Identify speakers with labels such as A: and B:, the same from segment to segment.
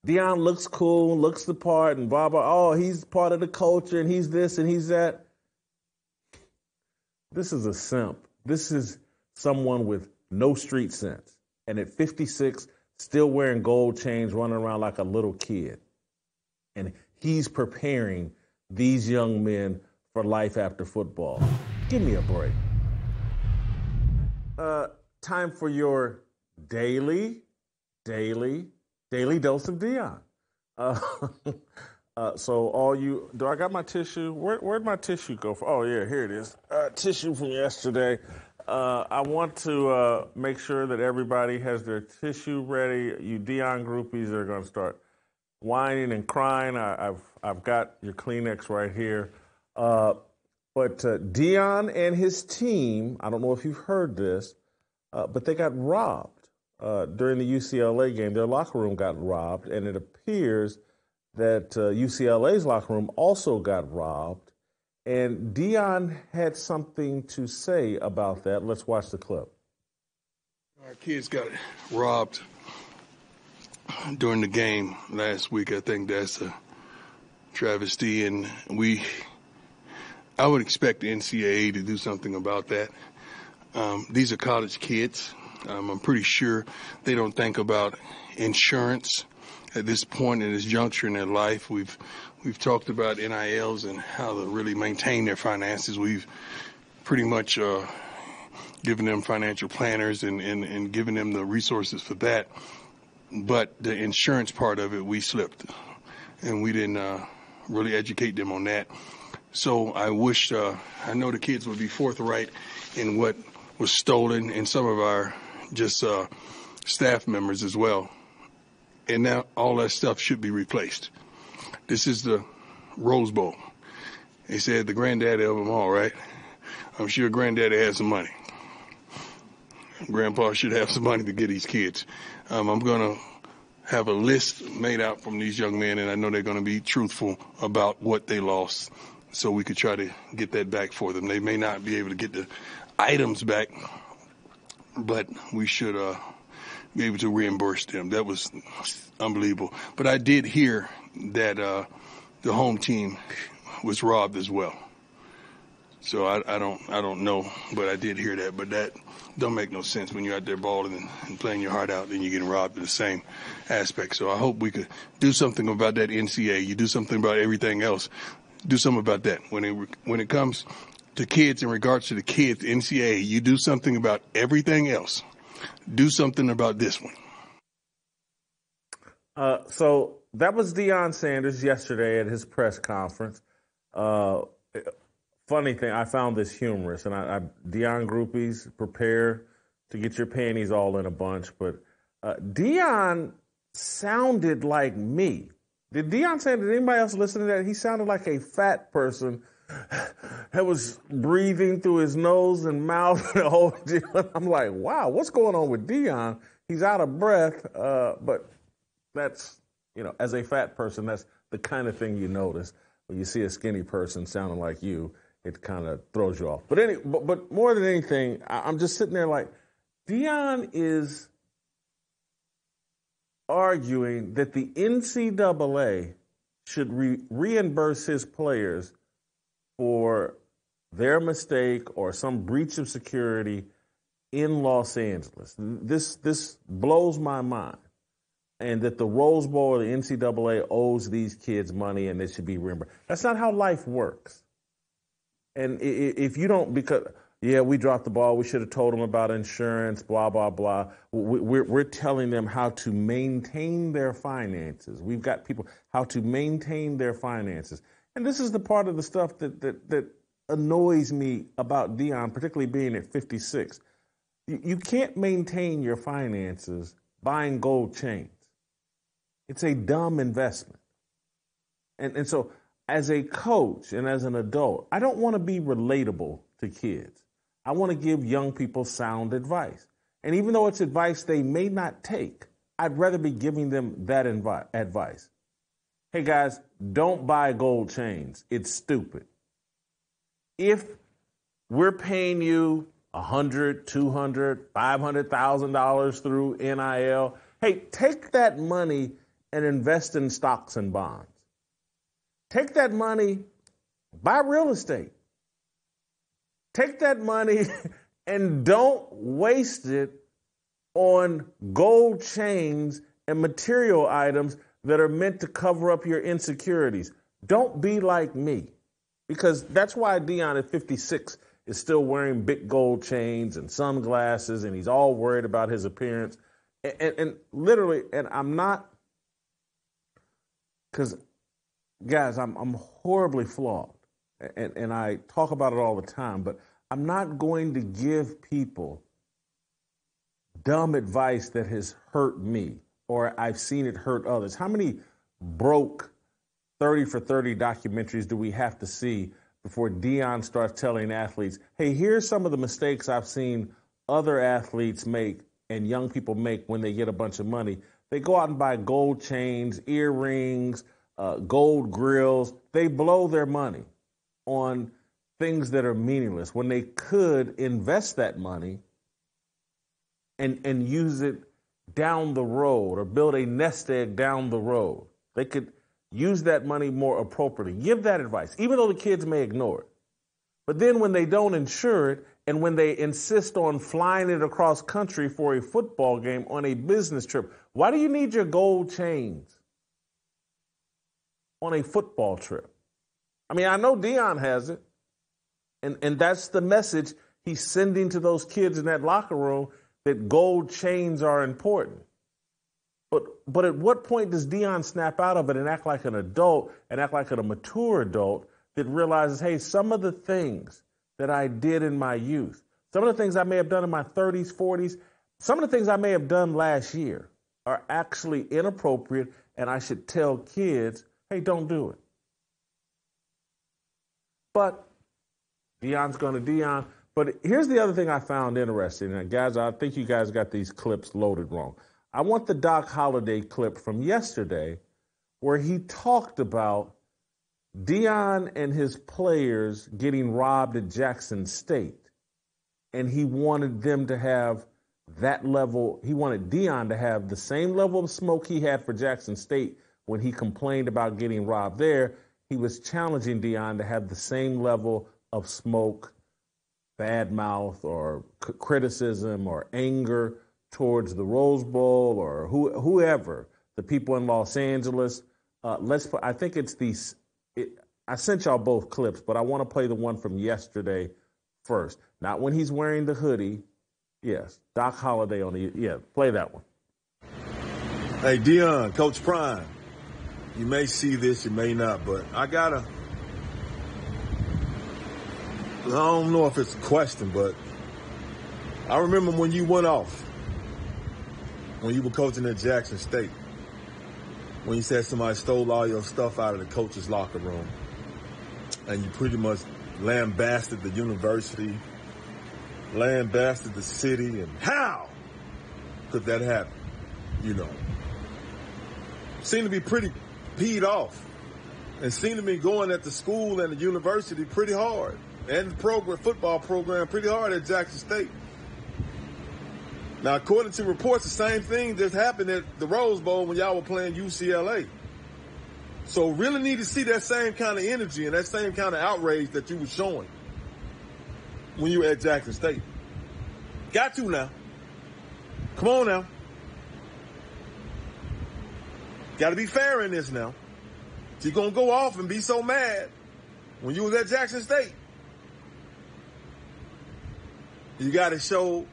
A: Deion looks cool, looks the part, and blah, blah. Oh, he's part of the culture, and he's this, and he's that. This is a simp. This is someone with no street sense. And at 56, still wearing gold chains, running around like a little kid. And he's preparing these young men for life after football. Give me a break. Time for your daily dose of Deion. So all you, do I got my tissue? Where'd my tissue go? Oh, yeah, here it is. Tissue from yesterday. I want to make sure that everybody has their tissue ready. You Deion groupies are going to start whining and crying. I've got your Kleenex right here. But Deion and his team, I don't know if you've heard this, but they got robbed during the UCLA game. Their locker room got robbed, and it appears that UCLA's locker room also got robbed. And Deion had something to say about that. Let's watch the clip.
B: Our kids got robbed during the game last week. I think that's a travesty, and I would expect the NCAA to do something about that. These are college kids. I'm pretty sure they don't think about insurance at this point in this juncture in their life. We've talked about NILs and how to really maintain their finances. We've pretty much given them financial planners and given them the resources for that. But the insurance part of it, we slipped, and we didn't really educate them on that. So I wish, I know the kids would be forthright in what was stolen, and some of our just staff members as well. And now all that stuff should be replaced. This is the Rose Bowl. They said the granddaddy of them all, right? I'm sure granddaddy has some money. Grandpa should have some money to get these kids. I'm going to have a list made out from these young men, and I know they're going to be truthful about what they lost so we could try to get that back for them. They may not be able to get the items back, but we should be able to reimburse them. That was unbelievable. But I did hear that the home team was robbed as well. So I don't know, but I did hear that. But that don't make no sense when you're out there balling and playing your heart out, and you're getting robbed in the same aspect. So I hope we could do something about that NCAA. You do something about everything else. Do something about that. When it comes to kids, in regards to the kids, NCAA, you do something about everything else. Do something about this one.
A: So that was Deion Sanders yesterday at his press conference. Funny thing, I found this humorous, and Deion groupies, prepare to get your panties all in a bunch. But Deion sounded like me. Did Deion Sanders, did anybody else listen to that? He sounded like a fat person that was breathing through his nose and mouth and the whole deal. I'm like, wow, what's going on with Deion? He's out of breath, but that's, as a fat person, that's the kind of thing you notice. When you see a skinny person sounding like you, it kind of throws you off. But more than anything, I'm just sitting there like, Deion is arguing that the NCAA should reimburse his players for their mistake or some breach of security in Los Angeles. This blows my mind. And that the Rose Bowl or the NCAA owes these kids money and they should be reimbursed. That's not how life works. And if you don't, because, we dropped the ball, we should have told them about insurance, blah, blah, blah. We're telling them how to maintain their finances. We've got people how to maintain their finances. And this is the part of the stuff that annoys me about Deion, particularly being at 56. You can't maintain your finances buying gold chains. It's a dumb investment. And so as a coach and as an adult, I don't want to be relatable to kids. I want to give young people sound advice. And even though it's advice they may not take, I'd rather be giving them that advice. Hey, guys, don't buy gold chains. It's stupid. If we're paying you $100,000, $200,000, $500,000 through NIL, hey, take that money and invest in stocks and bonds. Take that money, buy real estate. Take that money and don't waste it on gold chains and material items that are meant to cover up your insecurities. Don't be like me, because that's why Deion at 56 is still wearing big gold chains and sunglasses, and he's all worried about his appearance. And literally, and I'm not, because, guys, I'm horribly flawed, and I talk about it all the time, but I'm not going to give people dumb advice that has hurt me or I've seen it hurt others. How many broke 30 for 30 documentaries do we have to see before Deion starts telling athletes, hey, here's some of the mistakes I've seen other athletes make and young people make when they get a bunch of money? They go out and buy gold chains, earrings, gold grills. They blow their money on things that are meaningless when they could invest that money and use it down the road or build a nest egg down the road. They could use that money more appropriately. Give that advice, even though the kids may ignore it. But then when they don't insure it and when they insist on flying it across country for a football game on a business trip, why do you need your gold chains on a football trip? I mean, I know Deion has it, and that's the message he's sending to those kids in that locker room, that gold chains are important. But at what point does Deion snap out of it and act like an adult and act like a mature adult that realizes, hey, some of the things that I did in my youth, some of the things I may have done in my 30s, 40s, some of the things I may have done last year are actually inappropriate, and I should tell kids, hey, don't do it. But Deion's going to Deion. But here's the other thing I found interesting. And guys, I think you guys got these clips loaded wrong. I want the Doc Holliday clip from yesterday where he talked about Deion and his players getting robbed at Jackson State. And he wanted them to have that level. He wanted Deion to have the same level of smoke he had for Jackson State when he complained about getting robbed there. He was challenging Deion to have the same level of smoke, bad mouth, or criticism or anger towards the Rose Bowl or whoever, the people in Los Angeles. I think it's these. I sent y'all both clips, but I want to play the one from yesterday first. Not when he's wearing the hoodie. Yes, Doc Holliday on the, play that one.
C: Hey, Deion, Coach Prime, you may see this, you may not, but I don't know if it's a question, but I remember when you went off, when you were coaching at Jackson State, when you said somebody stole all your stuff out of the coach's locker room, and you pretty much lambasted the university, lambasted the city, and how could that happen? You know, seemed to be pretty peed off, and seemed to be going at the school and the university pretty hard, and the football program pretty hard at Jackson State. Now, according to reports, the same thing just happened at the Rose Bowl when y'all were playing UCLA. So really need to see that same kind of energy and that same kind of outrage that you were showing when you were at Jackson State. Got to now. Come on now. Got to be fair in this now. So you're going to go off and be so mad when you was at Jackson State. You got to show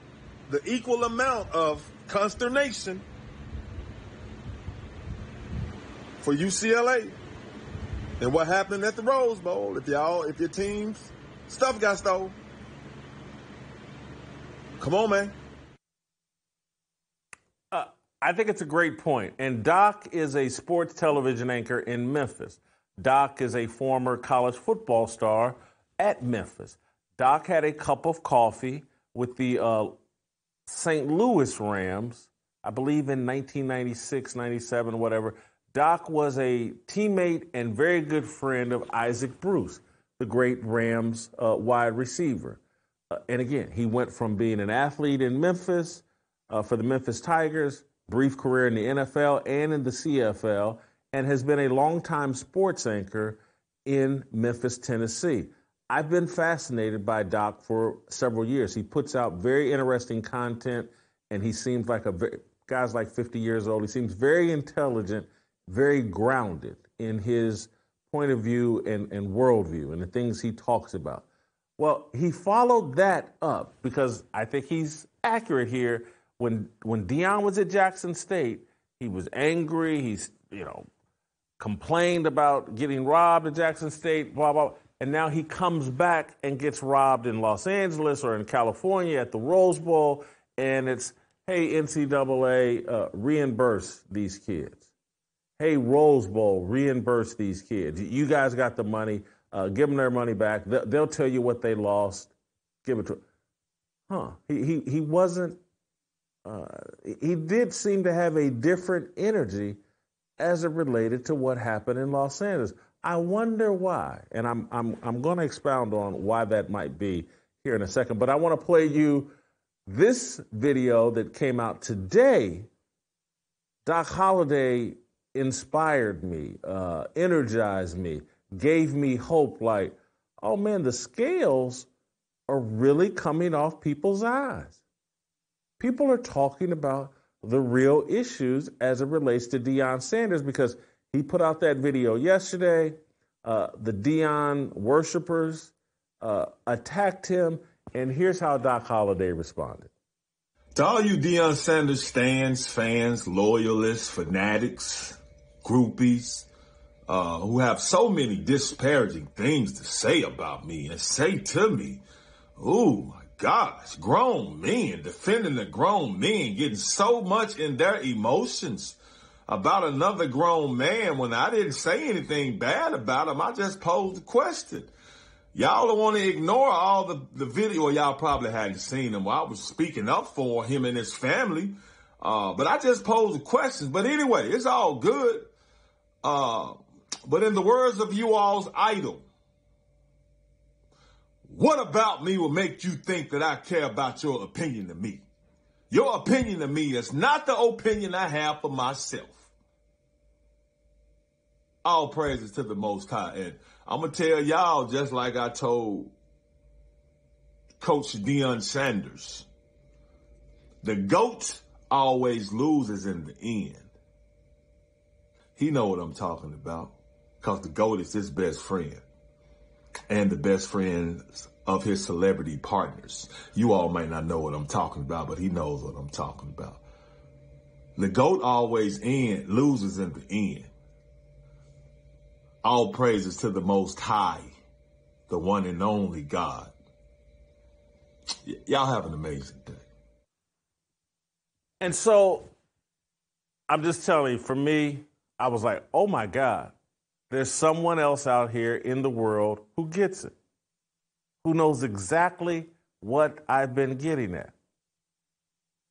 C: the equal amount of consternation for UCLA and what happened at the Rose Bowl if your team's stuff got stolen. Come on, man.
A: I think it's a great point. And Doc is a sports television anchor in Memphis. Doc is a former college football star at Memphis. Doc had a cup of coffee with the St. Louis Rams, I believe in 1996, 97, whatever. Doc was a teammate and very good friend of Isaac Bruce, the great Rams wide receiver. And again, he went from being an athlete in Memphis for the Memphis Tigers brief career in the NFL and in the CFL, and has been a longtime sports anchor in Memphis, Tennessee. I've been fascinated by Doc for several years. He puts out very interesting content, and he seems like guy's like 50 years old. He seems very intelligent, very grounded in his point of view and worldview and the things he talks about. Well, he followed that up because I think he's accurate here. When Deion was at Jackson State, he was angry. He's, complained about getting robbed at Jackson State, blah, blah. And now he comes back and gets robbed in Los Angeles or in California at the Rose Bowl. And it's, hey, NCAA, reimburse these kids. Hey, Rose Bowl, reimburse these kids. You guys got the money. Give them their money back. They'll tell you what they lost. Give it to them. He wasn't. He did seem to have a different energy as it related to what happened in Los Angeles. I wonder why, and I'm going to expound on why that might be here in a second. But I want to play you this video that came out today. Doc Holliday inspired me, energized me, gave me hope. Like, oh man, the scales are really coming off people's eyes. People are talking about the real issues as it relates to Deion Sanders because he put out that video yesterday. The Deion worshipers attacked him, and here's how Doc Holliday responded.
C: To all you Deion Sanders stands, fans, loyalists, fanatics, groupies, who have so many disparaging things to say about me and say to me, ooh, gosh, grown men, defending the grown men, getting so much in their emotions about another grown man when I didn't say anything bad about him. I just posed a question. Y'all don't want to ignore all the video. Y'all probably hadn't seen him. I was speaking up for him and his family. But I just posed questions. But anyway, it's all good. But in the words of you all's idol, what about me will make you think that I care about your opinion of me? Your opinion of me is not the opinion I have for myself. All praises to the Most High. And I'm going to tell y'all, just like I told Coach Deion Sanders, the GOAT always loses in the end. He know what I'm talking about because the GOAT is his best friend and the best friends of his celebrity partners. You all might not know what I'm talking about, but he knows what I'm talking about. The GOAT always loses in the end. All praises to the Most High, the one and only God. Y'all have an amazing day.
A: And so I'm just telling you, for me, I was like, oh my God, there's someone else out here in the world who gets it, who knows exactly what I've been getting at.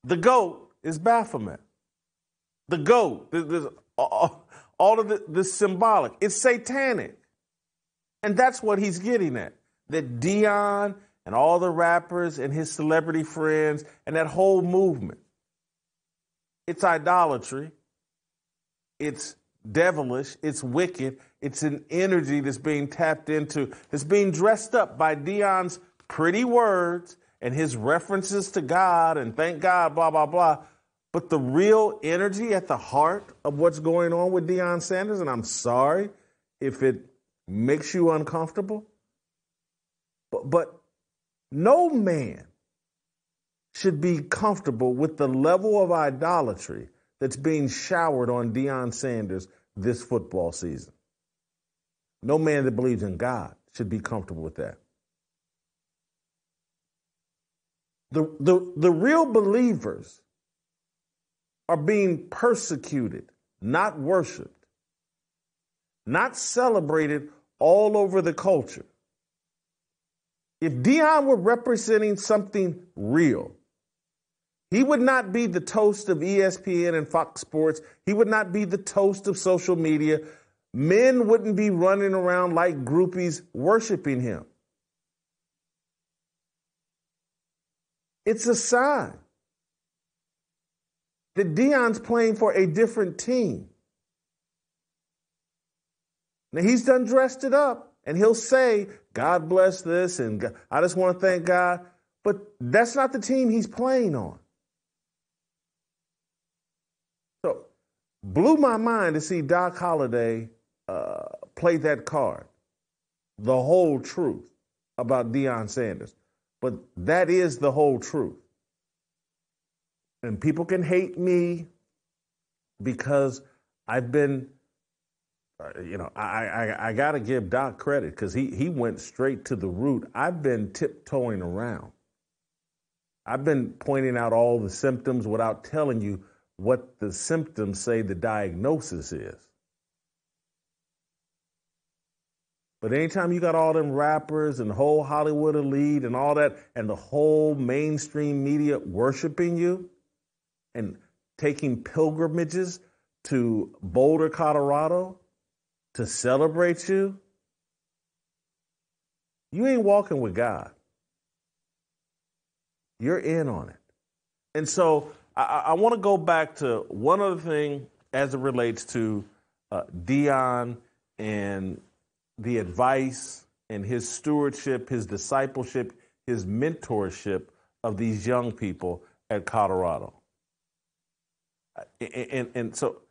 A: The GOAT is Baphomet. The GOAT, all of this symbolic. It's satanic. And that's what he's getting at. That Deion and all the rappers and his celebrity friends and that whole movement, it's idolatry. It's devilish. It's wicked. It's an energy that's being tapped into, that's being dressed up by Deion's pretty words and his references to God and thank God, blah, blah, blah. But the real energy at the heart of what's going on with Deion Sanders, and I'm sorry if it makes you uncomfortable, but no man should be comfortable with the level of idolatry that's being showered on Deion Sanders this football season. No man that believes in God should be comfortable with that. The real believers are being persecuted, not worshiped, not celebrated all over the culture. If Deion were representing something real, he would not be the toast of ESPN and Fox Sports. He would not be the toast of social media. Men wouldn't be running around like groupies worshiping him. It's a sign. that Deion's playing for a different team. Now, he's done dressed it up, and he'll say, God bless this, and I just want to thank God. But that's not the team he's playing on. So, blew my mind to see Doc Holliday play that card. The whole truth about Deion Sanders. But that is the whole truth. And people can hate me because I've been, I got to give Doc credit because he went straight to the root. I've been tiptoeing around. I've been pointing out all the symptoms without telling you what the symptoms say the diagnosis is. But anytime you got all them rappers and the whole Hollywood elite and all that, and the whole mainstream media worshiping you and taking pilgrimages to Boulder, Colorado to celebrate you, you ain't walking with God. You're in on it. And so I want to go back to one other thing as it relates to Deion and the advice and his stewardship, his discipleship, his mentorship of these young people at Colorado. And so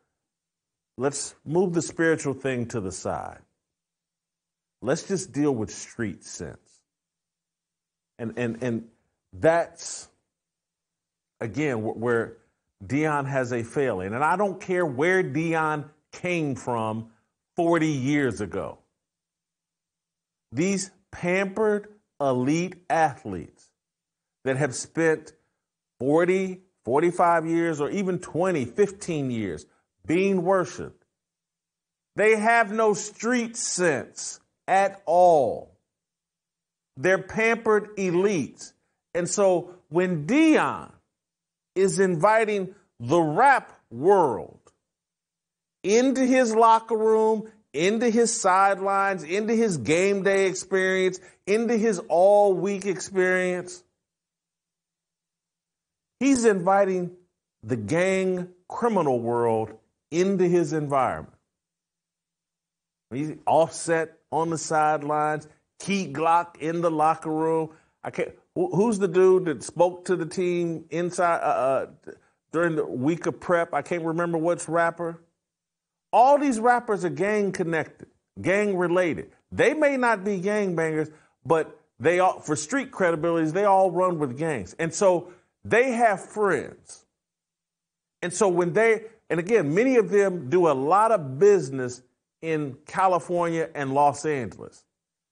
A: let's move the spiritual thing to the side. Let's just deal with street sense. And that's, again, where Deion has a failing. And I don't care where Deion came from 40 years ago. These pampered elite athletes that have spent 40, 45 years, or even 20, 15 years being worshiped, they have no street sense at all. They're pampered elites. And so when Deion is inviting the rap world into his locker room, into his sidelines, into his game day experience, into his all-week experience, he's inviting the gang criminal world into his environment. He's Offset on the sidelines, Keith Glock in the locker room. Who's the dude that spoke to the team inside during the week of prep? I can't remember which rapper. All these rappers are gang connected, gang related. They may not be gangbangers, but they all, for street credibilities, they all run with gangs. And so they have friends. And so when and again, many of them do a lot of business in California and Los Angeles.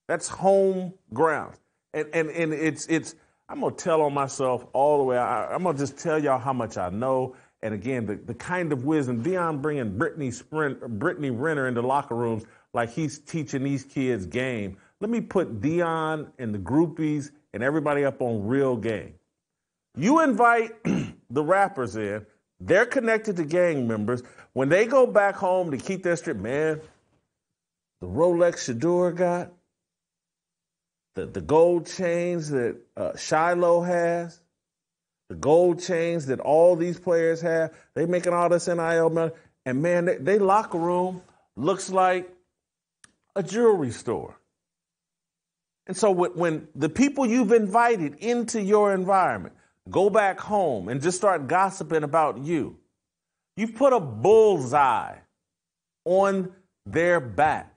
A: That's home ground. And it's I'm going to tell on myself all the way. I'm going to just tell y'all how much I know. And again, the kind of wisdom, Deion bringing Brittany Renner into locker rooms like he's teaching these kids game. Let me put Deion and the groupies and everybody up on real game. You invite the rappers in. They're connected to gang members. When they go back home to keep their strip, man, the Rolex Shador got, the gold chains that Shiloh has, the gold chains that all these players have, they making all this NIL money. And, man, they locker room looks like a jewelry store. And so when the people you've invited into your environment go back home and just start gossiping about you, you've put a bullseye on their back.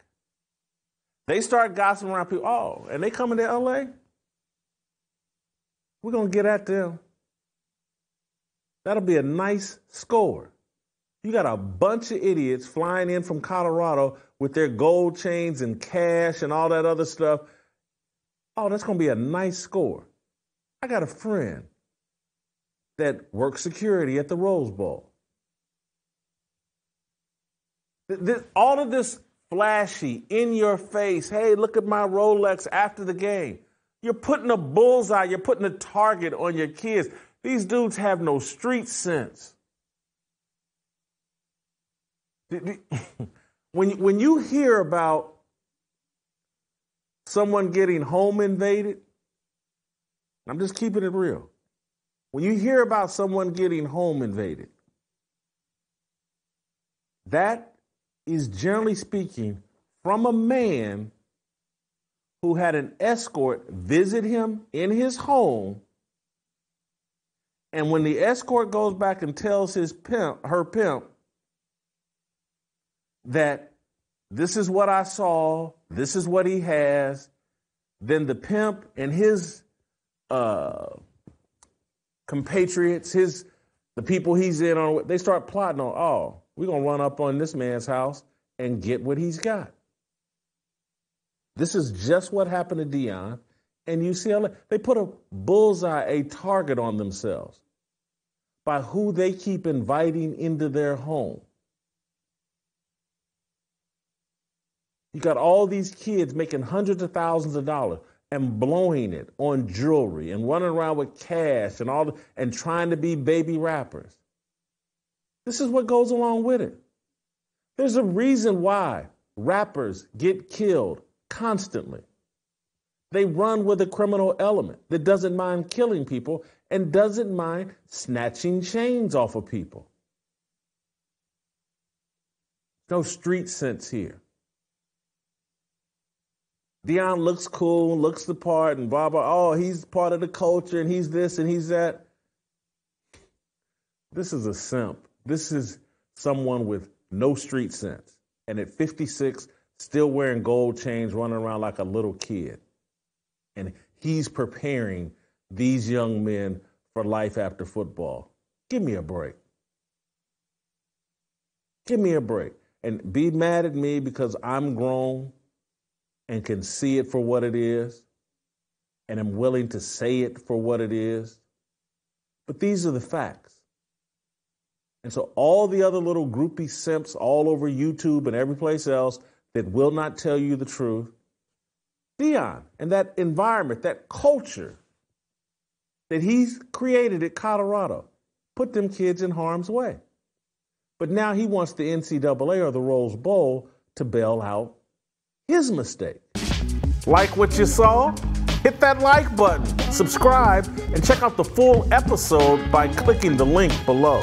A: They start gossiping around people. Oh, and they coming to L.A.? We're going to get at them. That'll be a nice score. You got a bunch of idiots flying in from Colorado with their gold chains and cash and all that other stuff. Oh, that's going to be a nice score. I got a friend that works security at the Rose Bowl. All of this flashy, in your face, hey, look at my Rolex after the game. You're putting a bullseye, you're putting a target on your kids. These dudes have no street sense. When you hear about someone getting home invaded, I'm just keeping it real. When you hear about someone getting home invaded, That is, generally speaking, from a man who had an escort visit him in his home. And when the escort goes back and tells her pimp, that this is what I saw, this is what he has, then the pimp and his compatriots, the people he's in on, they start plotting on, oh, we're going to run up on this man's house and get what he's got. This is just what happened to Deion and UCLA. They put a bullseye, a target on themselves by who they keep inviting into their home. You got all these kids making hundreds of thousands of dollars and blowing it on jewelry and running around with cash and trying to be baby rappers. This is what goes along with it. There's a reason why rappers get killed constantly. They run with a criminal element that doesn't mind killing people and doesn't mind snatching chains off of people. No street sense here. Deion looks cool, looks the part, and blah, blah. Oh, he's part of the culture, and he's this, and he's that. This is a simp. This is someone with no street sense. And at 56, still wearing gold chains, running around like a little kid. And he's preparing these young men for life after football. Give me a break. Give me a break. And be mad at me because I'm grown and can see it for what it is, and am willing to say it for what it is. But these are the facts. And so all the other little groupie simps all over YouTube and every place else that will not tell you the truth, Deion and that environment, that culture that he's created at Colorado, put them kids in harm's way. But now he wants the NCAA or the Rose Bowl to bail out his mistake. Like what you saw? Hit that like button, subscribe, and check out the full episode by clicking the link below.